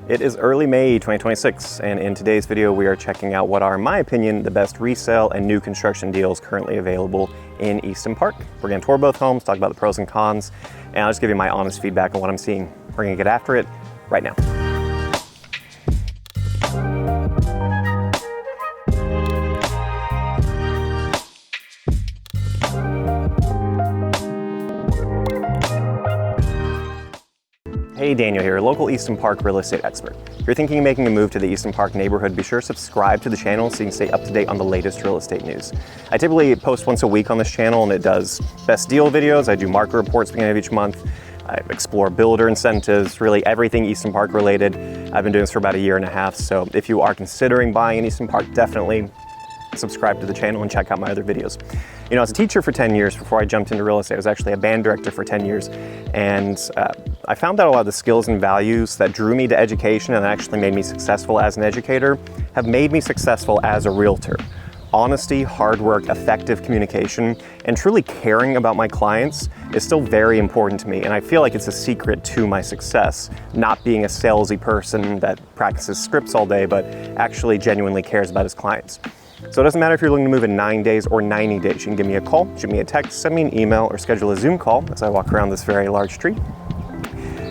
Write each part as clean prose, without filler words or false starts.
It is early May 2026, and in today's video we are checking out what are, in my opinion, the best resale and new construction deals currently available in Easton Park. We're going to tour both homes, talk about the pros and cons, and I'll just give you my honest feedback on what I'm seeing. We're going to get after it right now. Hey, Daniel here, local Easton Park real estate expert. If you're thinking of making a move to the Easton Park neighborhood, be sure to subscribe to the channel so you can stay up to date on the latest real estate news. I typically post once a week on this channel, and it does best deal videos. I do market reports at the beginning of each month. I explore builder incentives, really everything Easton Park related. I've been doing this for about a year and a half, so if you are considering buying in Easton Park, definitely subscribe to the channel and check out my other videos. You know, as a teacher for 10 years before I jumped into real estate, I was actually a band director for 10 years. And I found that a lot of the skills and values that drew me to education and actually made me successful as an educator have made me successful as a realtor. Honesty, hard work, effective communication, and truly caring about my clients is still very important to me. And I feel like it's a secret to my success, not being a salesy person that practices scripts all day, but actually genuinely cares about his clients. So it doesn't matter if you're looking to move in 9 days or 90 days. You can give me a call, shoot me a text, send me an email, or schedule a Zoom call as I walk around this very large tree.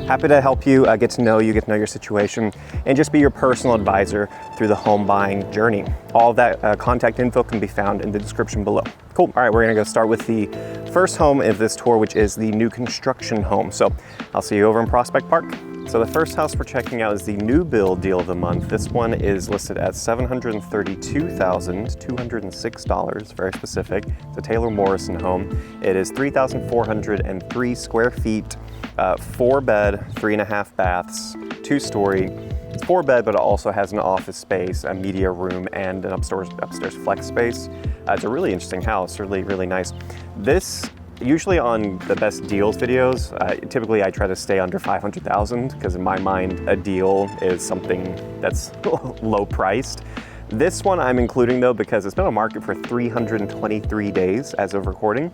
Happy to help you get to know your situation, and just be your personal advisor through the home buying journey. All of that contact info can be found in the description below. Cool, all right, we're gonna go start with the first home of this tour, which is the new construction home. So I'll see you over in Prospect Park. So the first house we're checking out is the new build deal of the month. This one is listed at $732,206, very specific. It's a Taylor Morrison home. It is 3,403 square feet, 4-bed, 3.5 baths, 2-story. It's 4-bed, but it also has an office space, a media room, and an upstairs flex space. It's a really interesting house, really nice. This, usually on the best deals videos, typically I try to stay under 500,000 because in my mind, a deal is something that's low priced. This one I'm including though because it's been on market for 323 days as of recording.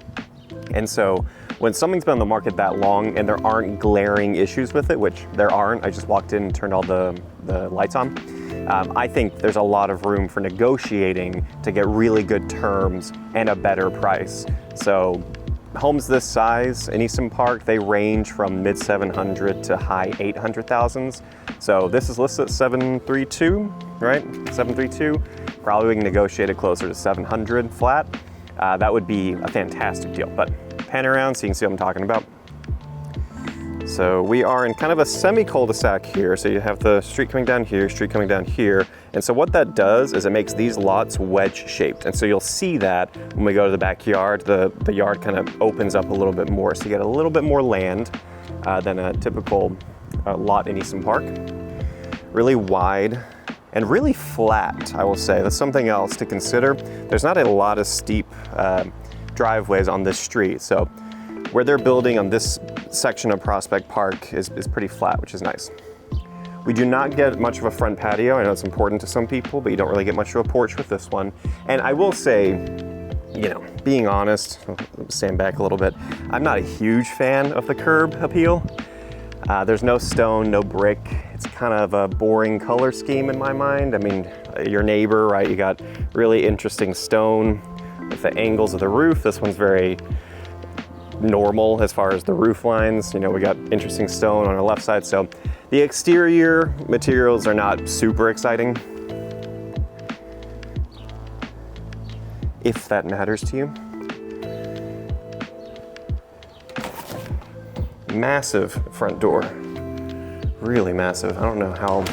And so when something's been on the market that long and there aren't glaring issues with it, which there aren't, I just walked in and turned all the lights on, I think there's a lot of room for negotiating to get really good terms and a better price. So homes this size in Easton Park, they range from mid 700 to high 800,000s. So this is listed at 732, right? 732. Probably we can negotiate it closer to 700 flat. That would be a fantastic deal, but pan around so you can see what I'm talking about. So we are in kind of a semi-cul-de-sac here. So you have the street coming down here, street coming down here. And so what that does is it makes these lots wedge shaped. And so you'll see that when we go to the backyard, the yard kind of opens up a little bit more. So you get a little bit more land than a typical lot in Easton Park. Really wide and really flat, I will say. That's something else to consider. There's not a lot of steep driveways on this street. So where they're building on this section of Prospect Park is pretty flat, which is nice. We do not get much of a front patio. I know it's important to some people, but you don't really get much of a porch with this one. And I will say, you know, being honest, stand back a little bit, I'm not a huge fan of the curb appeal. There's no stone, no brick. It's kind of a boring color scheme in my mind. I mean, your neighbor, right? You got really interesting stone with the angles of the roof. This one's very normal as far as the roof lines. You know, we got interesting stone on our left side. So the exterior materials are not super exciting, if that matters to you. Massive front door, really massive. I don't know how,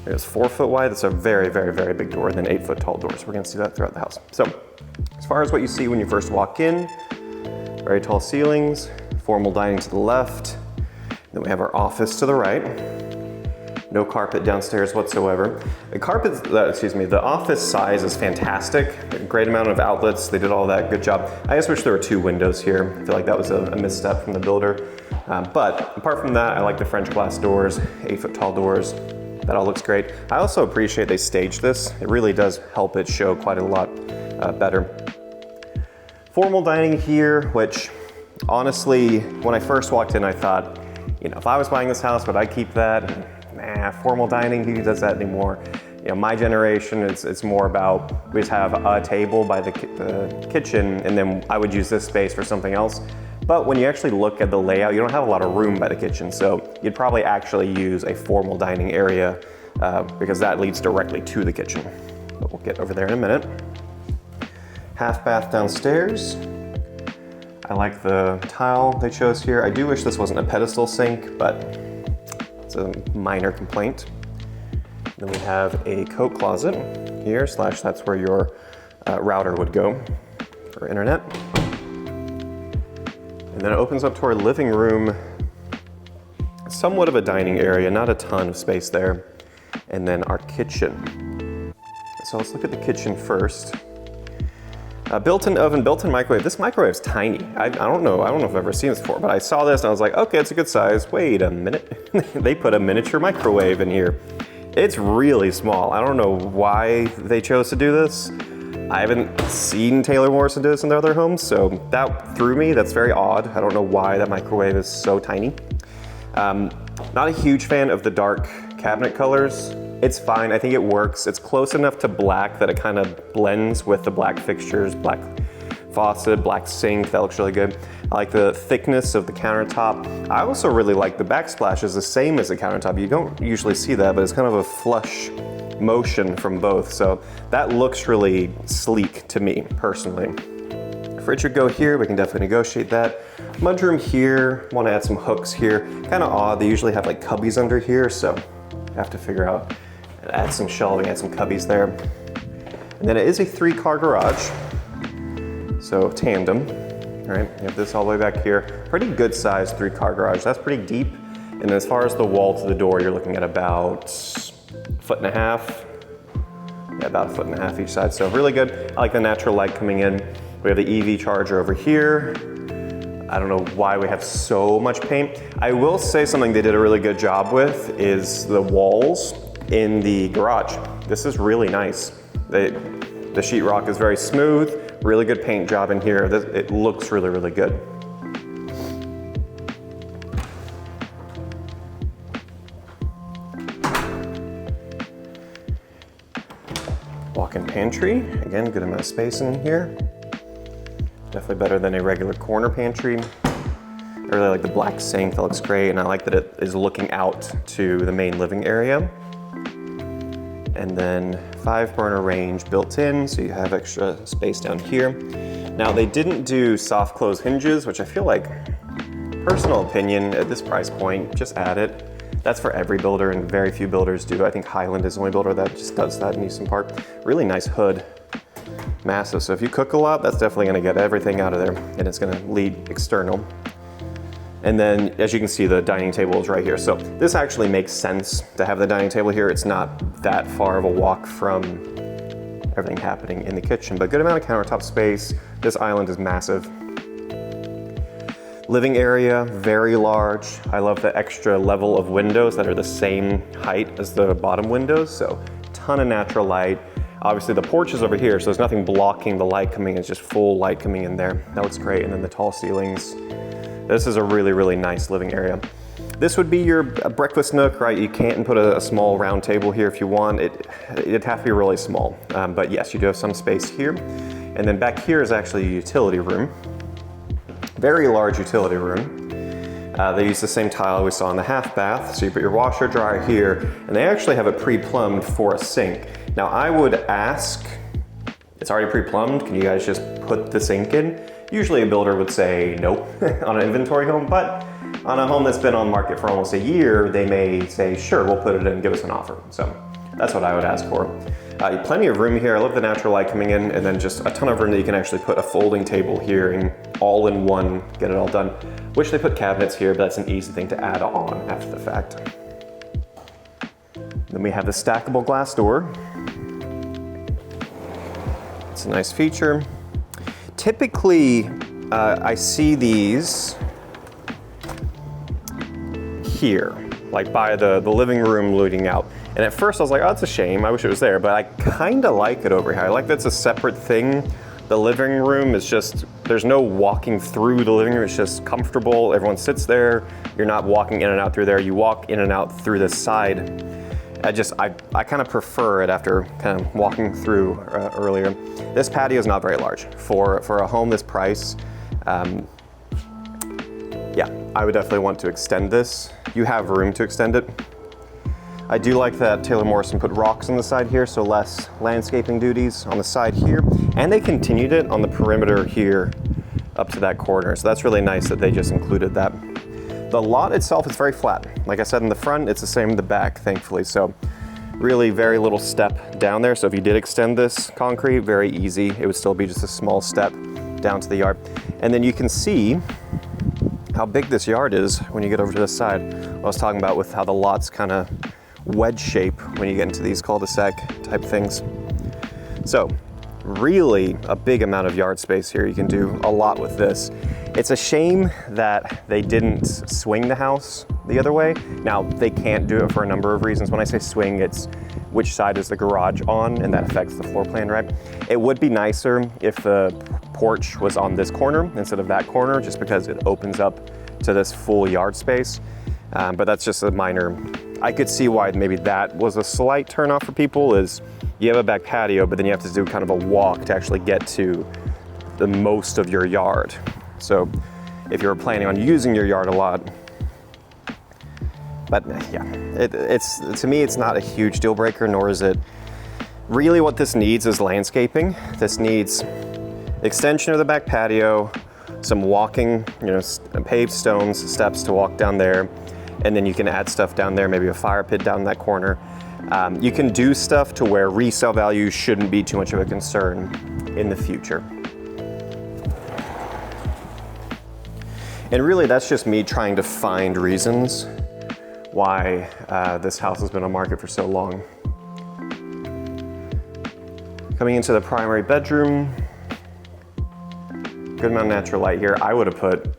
it's 4 foot wide. That's a very big door, and then 8 foot tall doors. We're gonna see that throughout the house. So as far as what you see when you first walk in, very tall ceilings, formal dining to the left. Then we have our office to the right. No carpet downstairs whatsoever. The office size is fantastic. A great amount of outlets. They did all that, good job. I just wish there were 2 windows here. I feel like that was a misstep from the builder. But apart from that, I like the French glass doors, 8 foot tall doors. That all looks great. I also appreciate they staged this. It really does help it show quite a lot better. Formal dining here, which honestly, when I first walked in, I thought, you know, if I was buying this house, would I keep that? nah, formal dining, who does that anymore? You know, my generation, it's more about, we just have a table by the kitchen, and then I would use this space for something else. But when you actually look at the layout, you don't have a lot of room by the kitchen, so you'd probably actually use a formal dining area because that leads directly to the kitchen. But we'll get over there in a minute. Half bath downstairs. I like the tile they chose here. I do wish this wasn't a pedestal sink, but it's a minor complaint. Then we have a coat closet here, slash that's where your router would go for internet. And then it opens up to our living room, somewhat of a dining area, not a ton of space there. And then our kitchen. So let's look at the kitchen first. Built-in oven, built-in microwave. This microwave is tiny. I don't know if I've ever seen this before, but I saw this and I was like, okay, it's a good size. Wait a minute. They put a miniature microwave in here. It's really small. I don't know why they chose to do this. I haven't seen Taylor Morrison do this in their other homes, so that threw me. That's very odd. I don't know why that microwave is so tiny. Not a huge fan of the dark cabinet colors. It's fine, I think it works. It's close enough to black that it kind of blends with the black fixtures, black faucet, black sink, that looks really good. I like the thickness of the countertop. I also really like the backsplash is the same as the countertop. You don't usually see that, but it's kind of a flush motion from both. So that looks really sleek to me, personally. Fridge would go here, we can definitely negotiate that. Mudroom here, want to add some hooks here. Kind of odd, they usually have like cubbies under here, so I have to figure out, add some shelving, add some cubbies there. And then it is a 3-car garage, so tandem. All right, you have this all the way back here. Pretty good sized 3-car garage, that's pretty deep. And as far as the wall to the door, you're looking at about 1.5 feet. Yeah, about 1.5 feet each side, so really good. I like the natural light coming in. We have the EV charger over here. I don't know why we have so much paint. I will say something they did a really good job with is the walls in the garage. This is really nice. The sheetrock is very smooth, really good paint job in here. It looks really, really good. Walk-in pantry, again, good amount of space in here. Definitely better than a regular corner pantry. I really like the black sink, that looks great, and I like that it is looking out to the main living area. And then 5-burner range built in, so you have extra space down here. Now they didn't do soft close hinges, which I feel like, personal opinion, at this price point, just add it. That's for every builder, and very few builders do. I think Highland is the only builder that just does that in Easton Park. Really nice hood. Massive, so if you cook a lot, that's definitely gonna get everything out of there, and it's gonna lead external. And then, as you can see, the dining table is right here. So this actually makes sense to have the dining table here. It's not that far of a walk from everything happening in the kitchen, but good amount of countertop space. This island is massive. Living area, very large. I love the extra level of windows that are the same height as the bottom windows, so ton of natural light. Obviously the porch is over here, so there's nothing blocking the light coming in, it's just full light coming in there. That looks great, and then the tall ceilings. This is a really, really nice living area. This would be your breakfast nook, right? You can't put a small round table here if you want. It'd have to be really small, but yes, you do have some space here. And then back here is actually a utility room. Very large utility room. They use the same tile we saw in the half bath, so you put your washer dryer here, and they actually have it pre-plumbed for a sink. Now I would ask, it's already pre-plumbed, can you guys just put the sink in? Usually a builder would say no on an inventory home, but on a home that's been on the market for almost a year, they may say, sure, we'll put it in, give us an offer. So that's what I would ask for. Plenty of room here. I love the natural light coming in, and then just a ton of room that you can actually put a folding table here and all in one, get it all done. Wish they put cabinets here, but that's an easy thing to add on after the fact. Then we have the stackable glass door. It's a nice feature. Typically, I see these here, like by the living room leading out. And at first I was like, oh, it's a shame, I wish it was there, but I kinda like it over here. I like that it's a separate thing. The living room is just there's no walking through the living room. It's just comfortable. Everyone sits there. You're not walking in and out through there. You walk in and out through this side. I kind of prefer it after kind of walking through earlier. This patio is not very large. For a home this price, yeah, I would definitely want to extend this. You have room to extend it. I do like that Taylor Morrison put rocks on the side here, so less landscaping duties on the side here. And they continued it on the perimeter here up to that corner. So that's really nice that they just included that. The lot itself is very flat. Like I said, in the front, it's the same in the back, thankfully. So really very little step down there. So if you did extend this concrete, very easy. It would still be just a small step down to the yard. And then you can see how big this yard is when you get over to this side. I was talking about with how the lot's kind of wedge shape when you get into these cul-de-sac type things. So really a big amount of yard space here. You can do a lot with this. It's a shame that they didn't swing the house the other way. Now, they can't do it for a number of reasons. When I say swing, it's which side is the garage on, and that affects the floor plan, right? It would be nicer if the porch was on this corner instead of that corner, just because it opens up to this full yard space. But that's just a minor, I could see why maybe that was a slight turnoff for people, is you have a back patio, but then you have to do kind of a walk to actually get to the most of your yard. So if you're planning on using your yard a lot, but yeah, it's to me, it's not a huge deal breaker, nor is it really what this needs is landscaping. This needs extension of the back patio, some walking, paved stones, steps to walk down there, and then you can add stuff down there, maybe a fire pit down in that corner. You can do stuff to where resale value shouldn't be too much of a concern in the future. And really, that's just me trying to find reasons why this house has been on market for so long. Coming into the primary bedroom, good amount of natural light here. I would have put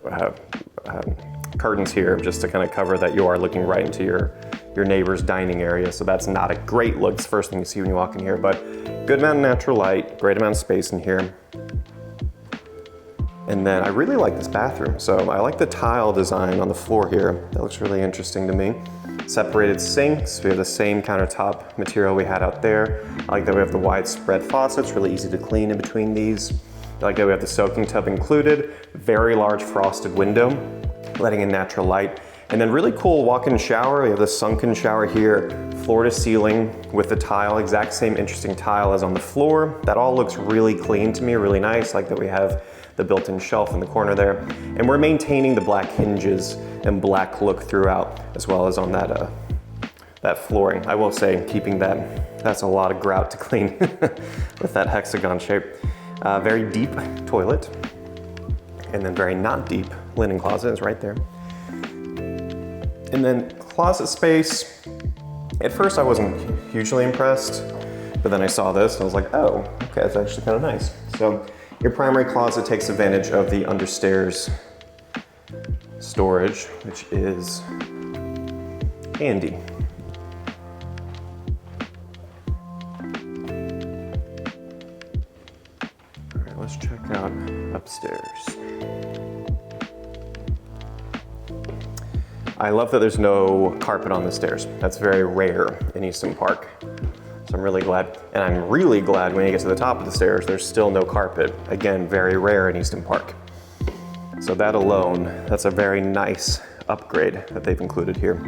curtains here just to kind of cover that you are looking right into your neighbor's dining area. So that's not a great look. It's the first thing you see when you walk in here, but good amount of natural light, great amount of space in here. And then I really like this bathroom. So I like the tile design on the floor here. That looks really interesting to me. Separated sinks. We have the same countertop material we had out there. I like that we have the widespread faucets, really easy to clean in between these. I like that we have the soaking tub included, very large frosted window, letting in natural light. And then really cool walk-in shower. We have the sunken shower here, floor to ceiling with the tile, exact same interesting tile as on the floor. That all looks really clean to me, really nice. Like that we have the built-in shelf in the corner there. And we're maintaining the black hinges and black look throughout, as well as on that flooring. I will say, keeping that's a lot of grout to clean with that hexagon shape. Very deep toilet, and then very not deep linen closet is right there. And then closet space. At first I wasn't hugely impressed, but then I saw this and I was like, oh, okay, that's actually kind of nice. So your primary closet takes advantage of the understairs storage, which is handy. All right, let's check out upstairs. I love that there's no carpet on the stairs. That's very rare in Easton Park. So I'm really glad. And I'm really glad when you get to the top of the stairs, there's still no carpet. Again, very rare in Easton Park. So that alone, that's a very nice upgrade that they've included here.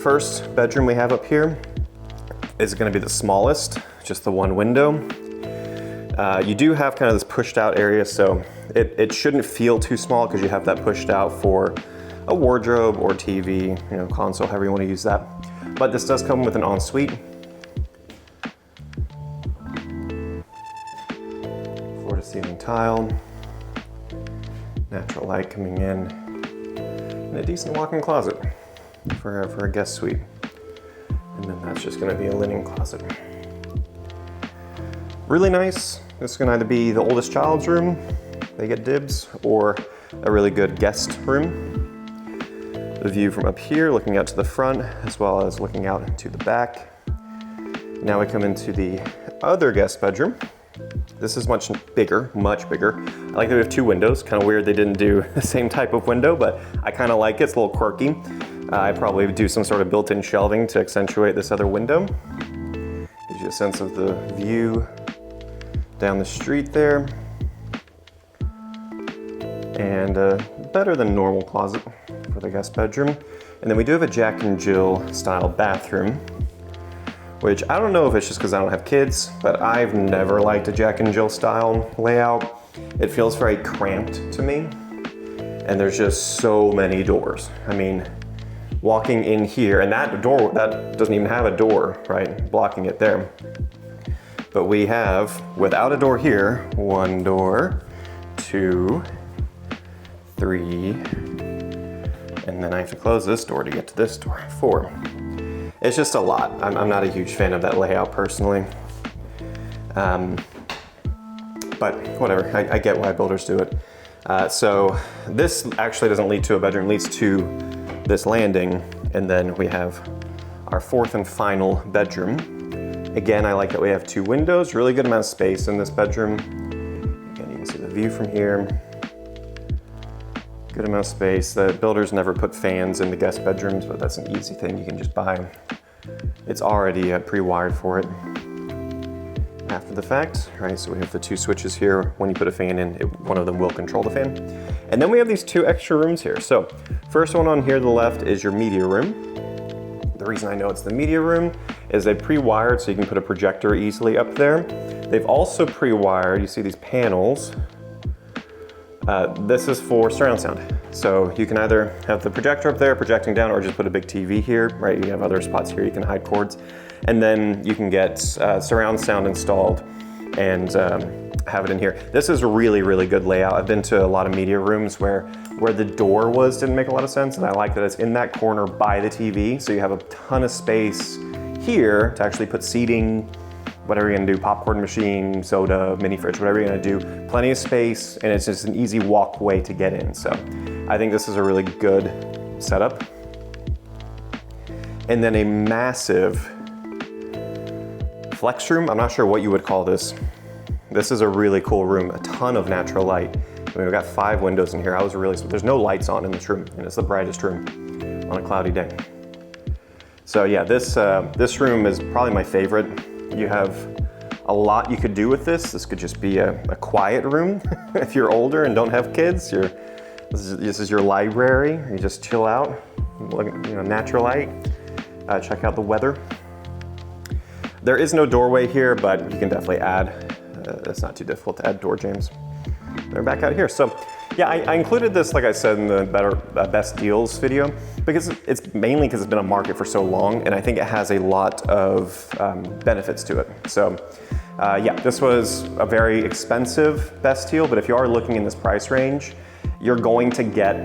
First bedroom we have up here is gonna be the smallest, just the one window. You do have kind of this pushed out area, so it shouldn't feel too small because you have that pushed out for a wardrobe or TV, console, however you want to use that. But this does come with an ensuite. Floor to ceiling tile, natural light coming in, and a decent walk-in closet for a guest suite. And then that's just going to be a linen closet. Really nice. This is going to either be the oldest child's room, they get dibs, or a really good guest room. The view from up here, looking out to the front, as well as looking out to the back. Now we come into the other guest bedroom, This is much bigger, much bigger. I like that we have 2 windows. Kind of weird they didn't do the same type of window, but I kind of like it. It's a little quirky. I probably would do some sort of built-in shelving to accentuate this other window. Gives you a sense of the view down the street there. And better than normal closet for the guest bedroom. And then we do have a Jack and Jill style bathroom, which I don't know if it's just because I don't have kids, but I've never liked a Jack and Jill style layout. It feels very cramped to me, and there's just so many doors. I mean, walking in here, and that door, that doesn't even have a door, right, blocking it there. But we have, without a door here, 1 door, 2, 3, and then I have to close this door to get to this door, 4. It's just a lot. I'm not a huge fan of that layout personally. But whatever, I get why builders do it. So this actually doesn't lead to a bedroom, it leads to this landing, and then we have our 4th and final bedroom. Again, I like that we have 2 windows, really good amount of space in this bedroom. Again, you can see the view from here. Good amount of space. The builders never put fans in the guest bedrooms, but that's an easy thing you can just buy. It's already pre-wired for it after the fact, right? So we have the 2 switches here. When you put a fan in, one of them will control the fan. And then we have these 2 extra rooms here. So first one on here to the left is your media room. The reason I know it's the media room is they pre-wired so you can put a projector easily up there. They've also pre-wired, you see these panels. This is for surround sound. So you can either have the projector up there projecting down or just put a big TV here, right? You have other spots here you can hide cords. And then you can get surround sound installed and have it in here. This is a really, really good layout. I've been to a lot of media rooms where the door didn't make a lot of sense, and I like that it's in that corner by the TV, so you have a ton of space here to actually put seating, whatever you're gonna do, popcorn machine, soda, mini fridge, whatever you're gonna do, plenty of space, and it's just an easy walkway to get in. So I think this is a really good setup. And then a massive flex room. I'm not sure what you would call this. This is a really cool room, a ton of natural light. I mean, we've got 5 windows in here. There's no lights on in this room, and it's the brightest room on a cloudy day. So yeah, this room is probably my favorite. You have a lot you could do with this. This could just be a quiet room. If you're older and don't have kids, this is your library. You just chill out, natural light, check out the weather. There is no doorway here, but you can definitely add. It's not too difficult to add door jambs. They're back out here. So yeah, I included this, like I said, in the best deals video, because it's mainly because it's been on market for so long, and I think it has a lot of benefits to it. So yeah, this was a very expensive best deal, but if you are looking in this price range, you're going to get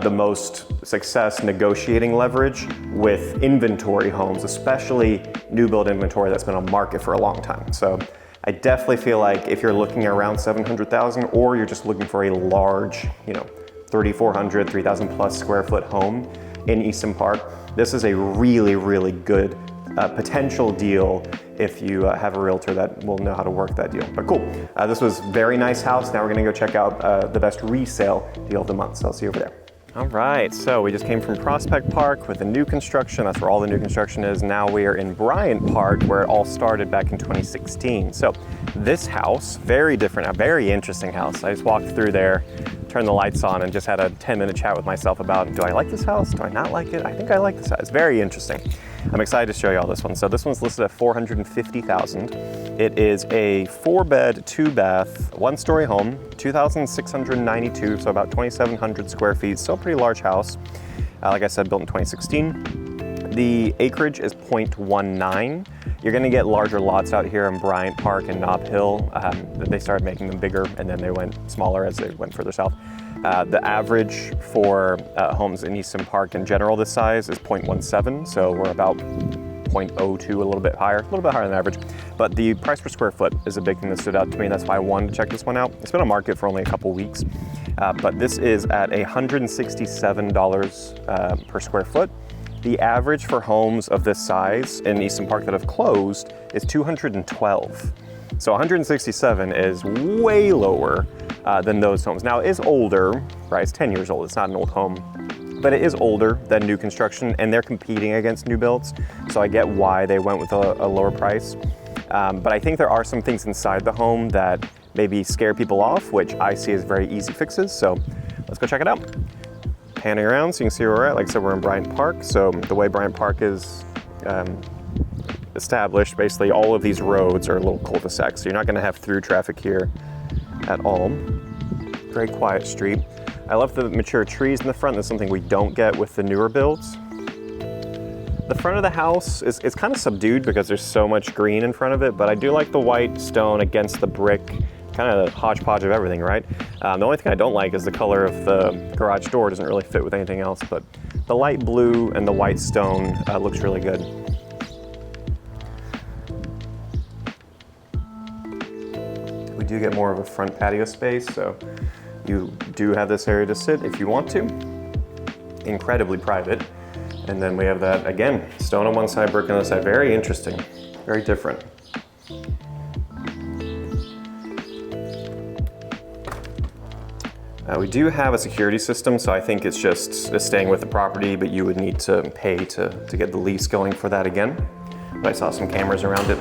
the most success negotiating leverage with inventory homes, especially new build inventory that's been on market for a long time. So I definitely feel like if you're looking around 700,000, or you're just looking for a large, 3,400, 3,000 plus square foot home in Easton Park, this is a really, really good potential deal if you have a realtor that will know how to work that deal. But cool, this was a very nice house. Now we're gonna go check out the best resale deal of the month. So I'll see you over there. All right, so we just came from Prospect Park with the new construction. That's where all the new construction is. Now we are in Bryant Park, where it all started back in 2016. So this house, very different, a very interesting house. I just walked through there, turned the lights on, and just had a 10-minute chat with myself about, do I like this house? Do I not like it? I think I like this house. It's very interesting. I'm excited to show you all this one. So this one's listed at $450,000. It is a 4-bed, 2-bath, 1-story home, 2,692, so about 2,700 square feet. Still a pretty large house. Like I said, built in 2016. The acreage is 0.19. You're gonna get larger lots out here in Bryant Park and Nob Hill. They started making them bigger, and then they went smaller as they went further south. The average for homes in Easton Park in general this size is 0.17, so we're about 0.02, a little bit higher than average. But the price per square foot is a big thing that stood out to me. That's why I wanted to check this one out. It's been on market for only a couple weeks, but this is at $167 per square foot. The average for homes of this size in Easton Park that have closed is $212. So 167 is way lower than those homes. Now it is older, right? It's 10 years old, it's not an old home, but it is older than new construction and they're competing against new builds. So I get why they went with a lower price. But I think there are some things inside the home that maybe scare people off, which I see as very easy fixes. So let's go check it out. Panning around so you can see where we're at. Like I said, we're in Bryant Park. So the way Bryant Park is established, basically all of these roads are little cul-de-sacs. So you're not gonna have through traffic here at all. Very quiet street. I love the mature trees in the front. That's something we don't get with the newer builds. The front of the house is kind of subdued because there's so much green in front of it, but I do like the white stone against the brick, kind of a hodgepodge of everything, right? The only thing I don't like is the color of the garage door. It doesn't really fit with anything else, but the light blue and the white stone looks really good. We do get more of a front patio space, so you do have this area to sit if you want to. Incredibly private. And then we have that, again, stone on one side, brick on the other side. Very interesting, very different. We do have a security system, so I think it's just staying with the property, but you would need to pay to get the lease going for that again. But I saw some cameras around it.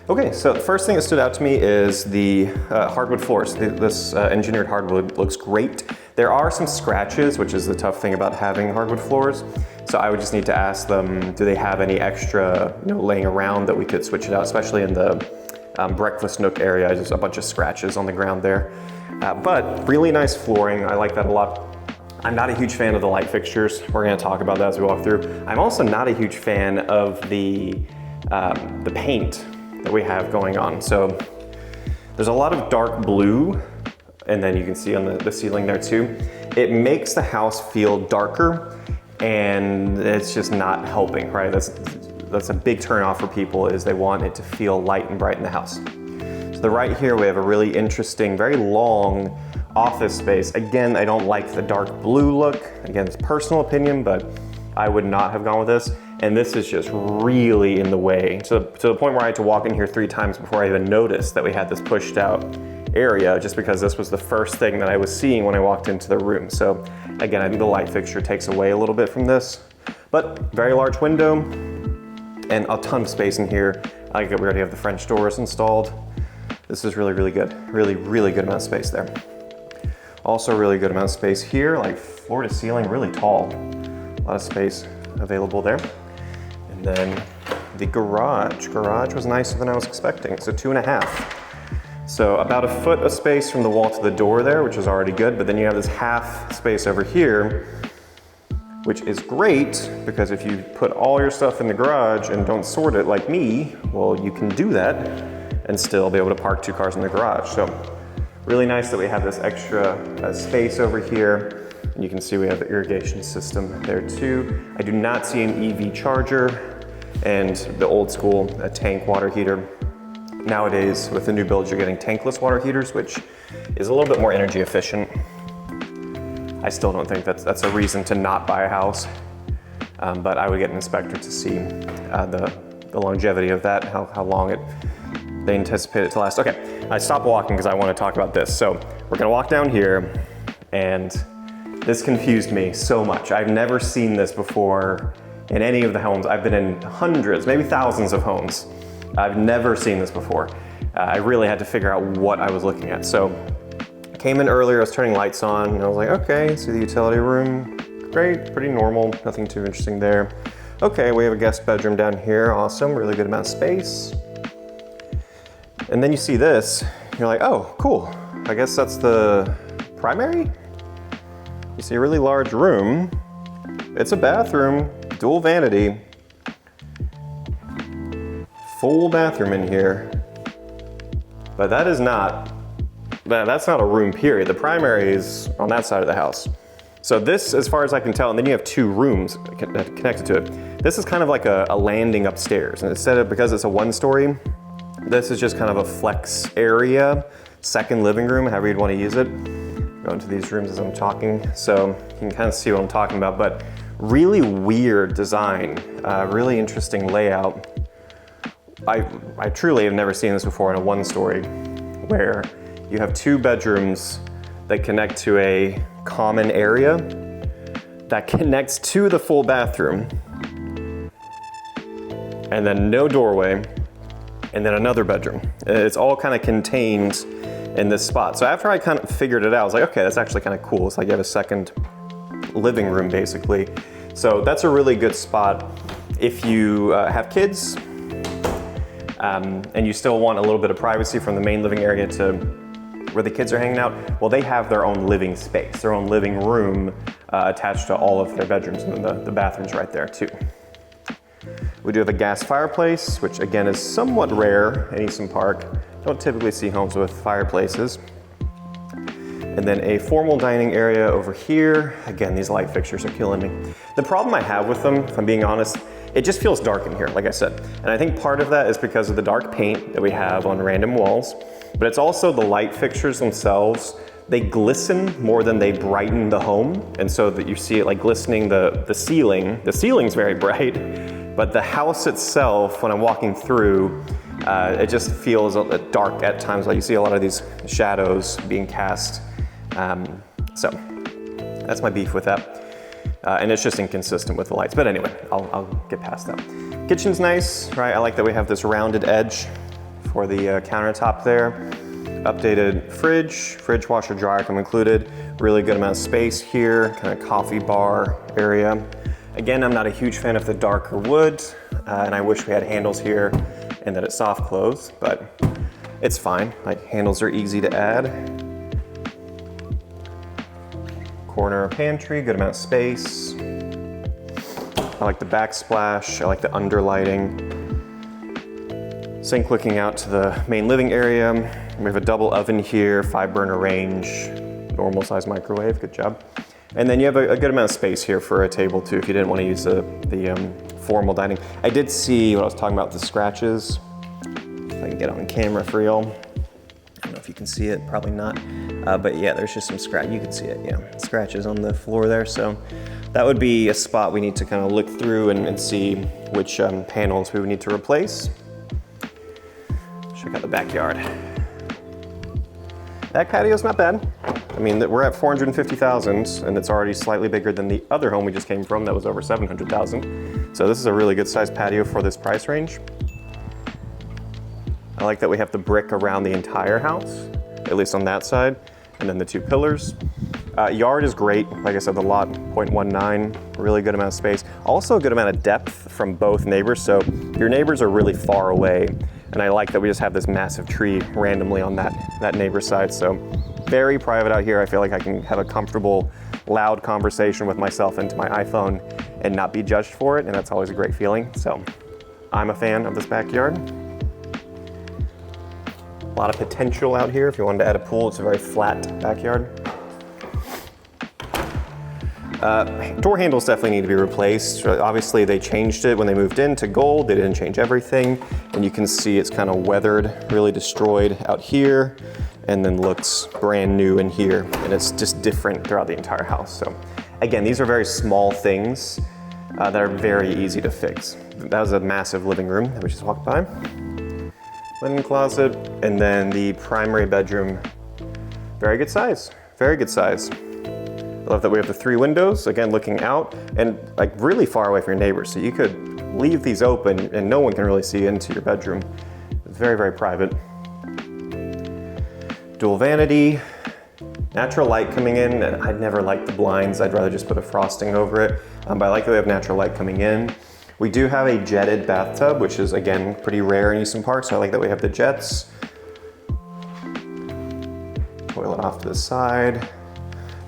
Okay, so the first thing that stood out to me is the hardwood floors. This engineered hardwood looks great. There are some scratches, which is the tough thing about having hardwood floors. So I would just need to ask them, do they have any extra laying around that we could switch it out, especially in the breakfast nook area, just a bunch of scratches on the ground there. But really nice flooring, I like that a lot. I'm not a huge fan of the light fixtures. We're gonna talk about that as we walk through. I'm also not a huge fan of the paint that we have going on. So there's a lot of dark blue, and then you can see on the ceiling there too. It makes the house feel darker, and it's just not helping, right? That's a big turnoff for people, is they want it to feel light and bright in the house. To the right here, we have a really interesting, very long office space. Again, I don't like the dark blue look. Again, it's personal opinion, but I would not have gone with this. And this is just really in the way, to the point where I had to walk in here 3 times before I even noticed that we had this pushed out area, just because this was the first thing that I was seeing when I walked into the room. So again, I think the light fixture takes away a little bit from this, but very large window and a ton of space in here. I like that we already have the French doors installed. This is really, really good. Really, really good amount of space there. Also really good amount of space here, like floor to ceiling, really tall. A lot of space available there. And then the garage. Garage was nicer than I was expecting, so 2.5. So about 1 foot of space from the wall to the door there, which is already good, but then you have this half space over here, which is great, because if you put all your stuff in the garage and don't sort it like me, well, you can do that and still be able to park 2 cars in the garage. So really nice that we have this extra space over here. And you can see we have the irrigation system there too. I do not see an EV charger and the old school tank water heater. Nowadays, with the new builds, you're getting tankless water heaters, which is a little bit more energy efficient. I still don't think that's a reason to not buy a house, but I would get an inspector to see the longevity of that, how long they anticipate it to last. Okay, I stopped walking because I want to talk about this. So we're gonna walk down here, and this confused me so much. I've never seen this before in any of the homes. I've been in hundreds, maybe thousands of homes. I've never seen this before. I really had to figure out what I was looking at. So I came in earlier, I was turning lights on, and I was like, okay, see the utility room, great, pretty normal, nothing too interesting there. Okay, we have a guest bedroom down here, awesome, really good amount of space. And then you see this, you're like, oh, cool, I guess that's the primary? You see a really large room. It's a bathroom, dual vanity. Full bathroom in here, but that's not a room, period. The primary is on that side of the house. So this, as far as I can tell, and then you have 2 rooms connected to it. This is kind of like a landing upstairs, and instead of, because it's a 1-story, this is just kind of a flex area, second living room, however you'd want to use it. Go into these rooms as I'm talking, so you can kind of see what I'm talking about, but really weird design, really interesting layout. I truly have never seen this before in a one-story, where you have 2 bedrooms that connect to a common area that connects to the full bathroom, and then no doorway, and then another bedroom. It's all kind of contained in this spot. So after I kind of figured it out, I was like, okay, that's actually kind of cool. It's like you have a second living room basically. So that's a really good spot if you have kids and you still want a little bit of privacy from the main living area to where the kids are hanging out. Well, they have their own living space, their own living room attached to all of their bedrooms, and then the bathroom's right there too. We do have a gas fireplace, which again is somewhat rare in Easton Park. Don't typically see homes with fireplaces. And then a formal dining area over here. Again, these light fixtures are killing me. The problem I have with them, if I'm being honest, it just feels dark in here, like I said. And I think part of that is because of the dark paint that we have on random walls, but it's also the light fixtures themselves. They glisten more than they brighten the home. And so that you see it like glistening the ceiling. The ceiling's very bright, but the house itself, when I'm walking through, it just feels a bit dark at times. Like you see a lot of these shadows being cast. So that's my beef with that. And it's just inconsistent with the lights. But anyway, I'll get past that. Kitchen's nice, right? I like that we have this rounded edge for the countertop there. Updated fridge, washer, dryer come included. Really good amount of space here, kind of coffee bar area. Again, I'm not a huge fan of the darker wood, and I wish we had handles here and that it soft close, but it's fine. Like, handles are easy to add. Corner pantry, good amount of space. I like the backsplash, I like the underlighting. Sink looking out to the main living area. We have a double oven here, 5-burner range, normal size microwave, good job. And then you have a good amount of space here for a table too, if you didn't want to use the formal dining. I did see what I was talking about, the scratches. If I can get on camera for y'all. I don't know if you can see it, probably not. But yeah, there's just some scratch, you can see it, yeah. Scratches on the floor there, so that would be a spot we need to kind of look through and see which panels we would need to replace. Check out the backyard. Back patio's not bad. I mean, we're at 450,000 and it's already slightly bigger than the other home we just came from that was over 700,000. So this is a really good sized patio for this price range. I like that we have the brick around the entire house, at least on that side, and then the 2 pillars. Yard is great. Like I said, the lot 0.19, really good amount of space. Also a good amount of depth from both neighbors. So your neighbors are really far away. And I like that we just have this massive tree randomly on that neighbor's side. So very private out here. I feel like I can have a comfortable, loud conversation with myself into my iPhone and not be judged for it. And that's always a great feeling. So I'm a fan of this backyard. A lot of potential out here. If you wanted to add a pool, it's a very flat backyard. Door handles definitely need to be replaced. Obviously they changed it when they moved in to gold. They didn't change everything. And you can see it's kind of weathered, really destroyed out here, and then looks brand new in here. And it's just different throughout the entire house. So again, these are very small things that are very easy to fix. That was a massive living room that we just walked by. Linen closet, and then the primary bedroom. Very good size, very good size. I love that we have the 3 windows, again, looking out and like really far away from your neighbors. So you could leave these open and no one can really see into your bedroom. It's very, very private. Dual vanity, natural light coming in. And I'd never liked the blinds. I'd rather just put a frosting over it. But I like that we have natural light coming in. We do have a jetted bathtub, which is again, pretty rare in Easton Park. So I like that we have the jets. Toilet off to the side.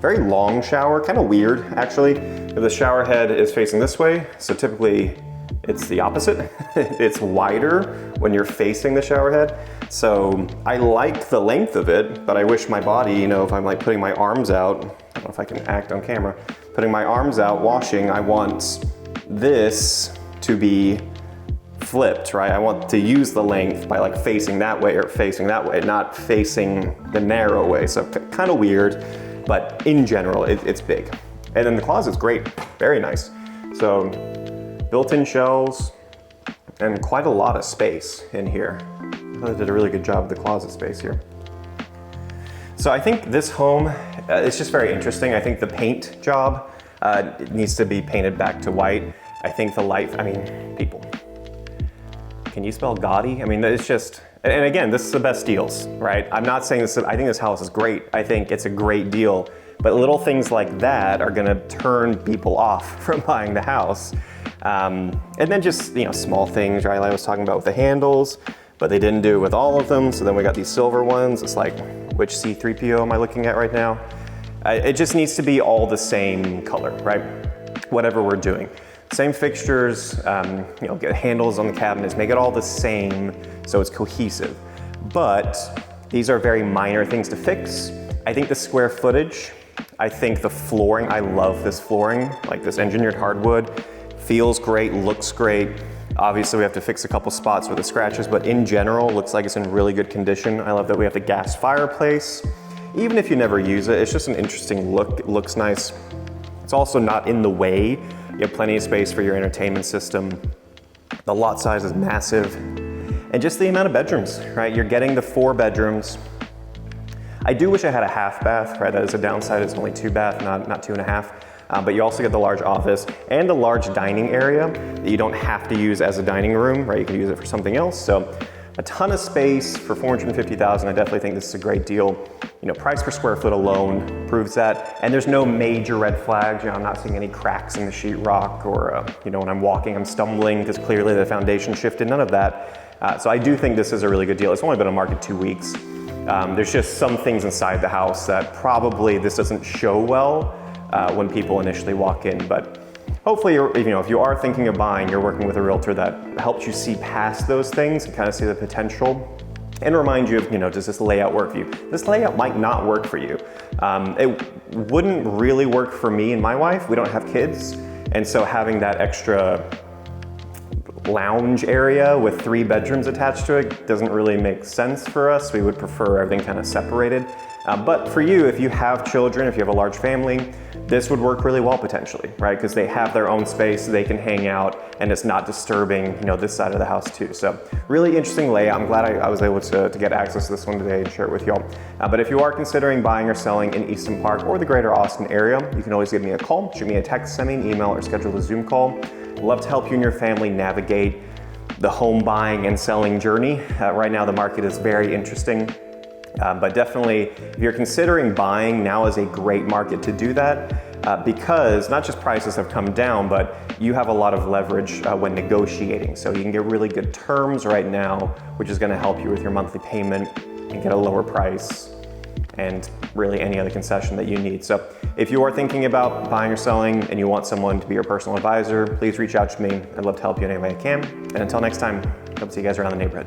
Very long shower, kind of weird actually. The shower head is facing this way, so typically it's the opposite. It's wider when you're facing the shower head. So I like the length of it, but I wish my body, you know, if I'm like putting my arms out, I don't know if I can act on camera, putting my arms out washing, I want this to be flipped, right? I want to use the length by like facing that way or facing that way, not facing the narrow way. So kind of weird. But in general, it's big. And then the closet's great, very nice. So built-in shelves, and quite a lot of space in here. I thought they did a really good job with the closet space here. So I think this home is just very interesting. I think the paint job needs to be painted back to white. I think the light, I mean, people, can you spell gaudy? I mean, it's just, and again, this is the best deals, right? I'm not saying this, I think this house is great. I think it's a great deal, but little things like that are gonna turn people off from buying the house. And then just, you know, small things, right? Like I was talking about with the handles, but they didn't do it with all of them. So then we got these silver ones. It's like, which C3PO am I looking at right now? It just needs to be all the same color, right? Whatever we're doing. Same fixtures, you know, get handles on the cabinets, make it all the same so it's cohesive. But these are very minor things to fix. I think the square footage, I think the flooring, I love this flooring, like this engineered hardwood, feels great, looks great. Obviously we have to fix a couple spots with the scratches, but in general, looks like it's in really good condition. I love that we have the gas fireplace. Even if you never use it, it's just an interesting look. It looks nice. It's also not in the way. You have plenty of space for your entertainment system. The lot size is massive. And just the amount of bedrooms, right? You're getting the 4 bedrooms. I do wish I had a half bath, right? That is a downside, it's only 2 bath, not 2.5. But you also get the large office and a large dining area that you don't have to use as a dining room, right? You can use it for something else. So a ton of space for $450,000. I definitely think this is a great deal. You know, price per square foot alone proves that. And there's no major red flags. You know, I'm not seeing any cracks in the sheetrock or, you know, when I'm walking, I'm stumbling because clearly the foundation shifted, none of that. So I do think this is a really good deal. It's only been on market 2 weeks. There's just some things inside the house that probably this doesn't show well when people initially walk in, but hopefully, you know, if you are thinking of buying, you're working with a realtor that helps you see past those things and kind of see the potential and remind you of, you know, does this layout work for you? This layout might not work for you. It wouldn't really work for me and my wife. We don't have kids, and so having that extra lounge area with 3 bedrooms attached to it doesn't really make sense for us. We would prefer everything kind of separated. But for you, if you have children, if you have a large family, this would work really well potentially, right? Because they have their own space, they can hang out, and it's not disturbing, you know, this side of the house too. So really interesting layout. I'm glad I was able to get access to this one today and share it with y'all. But if you are considering buying or selling in Easton Park or the greater Austin area, you can always give me a call, shoot me a text, send me an email, or schedule a Zoom call. I'd love to help you and your family navigate the home buying and selling journey. Right now, the market is very interesting. But definitely, if you're considering buying, now is a great market to do that because not just prices have come down, but you have a lot of leverage when negotiating. So you can get really good terms right now, which is gonna help you with your monthly payment and get a lower price and really any other concession that you need. So if you are thinking about buying or selling and you want someone to be your personal advisor, please reach out to me. I'd love to help you in any way I can. And until next time, hope to see you guys around the neighborhood.